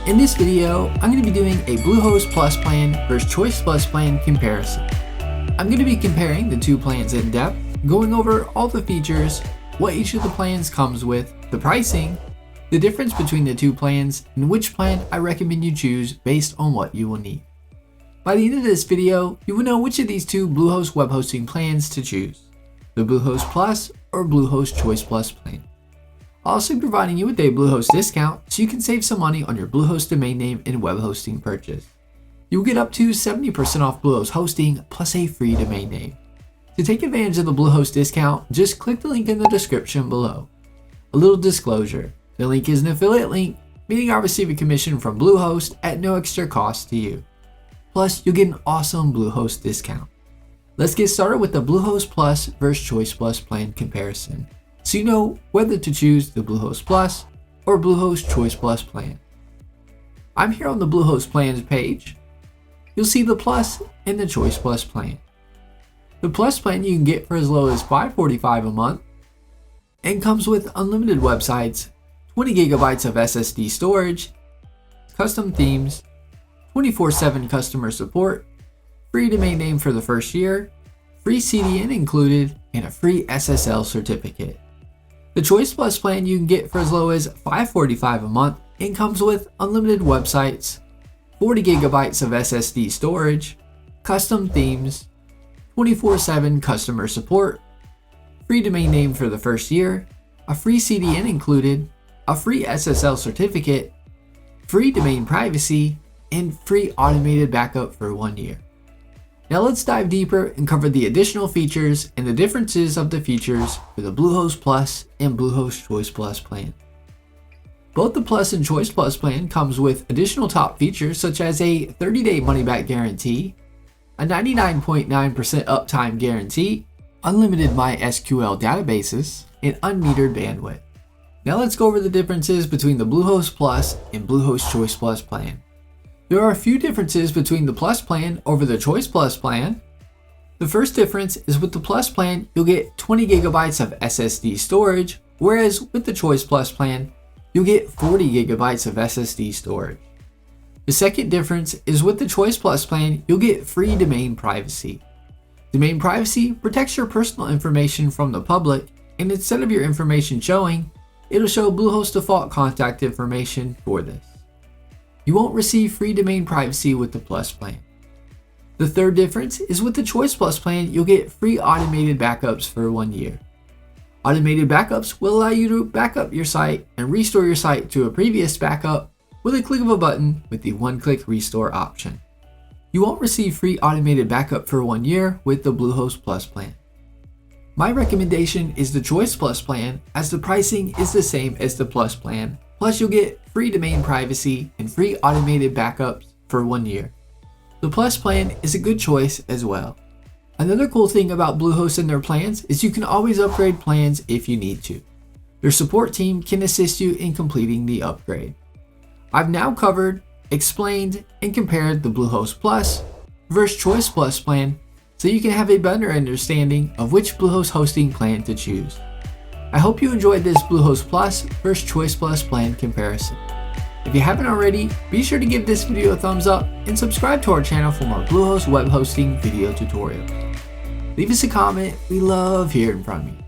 In this video, I'm going to be doing a Bluehost Plus plan versus Choice Plus plan comparison. I'm going to be comparing the two plans in depth, going over all the features, what each of the plans comes with, the pricing, the difference between the two plans, and which plan I recommend you choose based on what you will need. By the end of this video, you will know which of these two Bluehost web hosting plans to choose, the Bluehost Plus or Bluehost Choice Plus plan. I'll also be providing you with a Bluehost discount so you can save some money on your Bluehost domain name and web hosting purchase. You will get up to 70% off Bluehost hosting plus a free domain name. To take advantage of the Bluehost discount, just click the link in the description below. A little disclosure, the link is an affiliate link, meaning I'll receive a commission from Bluehost at no extra cost to you. Plus, you'll get an awesome Bluehost discount. Let's get started with the Bluehost Plus versus Choice Plus plan comparison, so you know whether to choose the Bluehost Plus or Bluehost Choice Plus plan. I'm here on the Bluehost plans page. You'll see the Plus and the Choice Plus plan. The Plus plan you can get for as low as $545 a month and comes with unlimited websites, 20 GB of SSD storage, custom themes, 24/7 customer support, free domain name for the first year, free CDN included, and a free SSL certificate. The Choice Plus plan you can get for as low as $545 a month and comes with unlimited websites, 40 GB of SSD storage, custom themes, 24/7 customer support, free domain name for the first year, a free CDN included, a free SSL certificate, free domain privacy, and free automated backup for 1 year. Now let's dive deeper and cover the additional features and the differences of the features for the Bluehost Plus and Bluehost Choice Plus plan. Both the Plus and Choice Plus plan comes with additional top features such as a 30-day money-back guarantee, a 99.9% uptime guarantee, unlimited MySQL databases, and unmetered bandwidth. Now let's go over the differences between the Bluehost Plus and Bluehost Choice Plus plan. There are a few differences between the Plus plan over the Choice Plus plan. The first difference is with the Plus plan, you'll get 20 GB of SSD storage, whereas with the Choice Plus plan, you'll get 40 GB of SSD storage. The second difference is with the Choice Plus plan, you'll get free domain privacy. Domain privacy protects your personal information from the public, and instead of your information showing, it'll show Bluehost default contact information for this. You won't receive free domain privacy with the Plus plan. The third difference is with the Choice Plus plan, you'll get free automated backups for 1 year. Automated backups will allow you to back up your site and restore your site to a previous backup with a click of a button with the one-click restore option. You won't receive free automated backup for 1 year with the Bluehost Plus plan. My recommendation is the Choice Plus plan, as the pricing is the same as the Plus plan, plus you'll get free domain privacy and free automated backups for 1 year. The Plus plan is a good choice as well. Another cool thing about Bluehost and their plans is you can always upgrade plans if you need to. Their support team can assist you in completing the upgrade. I've now covered, explained, and compared the Bluehost Plus versus Choice Plus plan so you can have a better understanding of which Bluehost hosting plan to choose. I hope you enjoyed this Bluehost Plus versus Choice Plus plan comparison. If you haven't already, be sure to give this video a thumbs up and subscribe to our channel for more Bluehost web hosting video tutorials. Leave us a comment, we love hearing from you.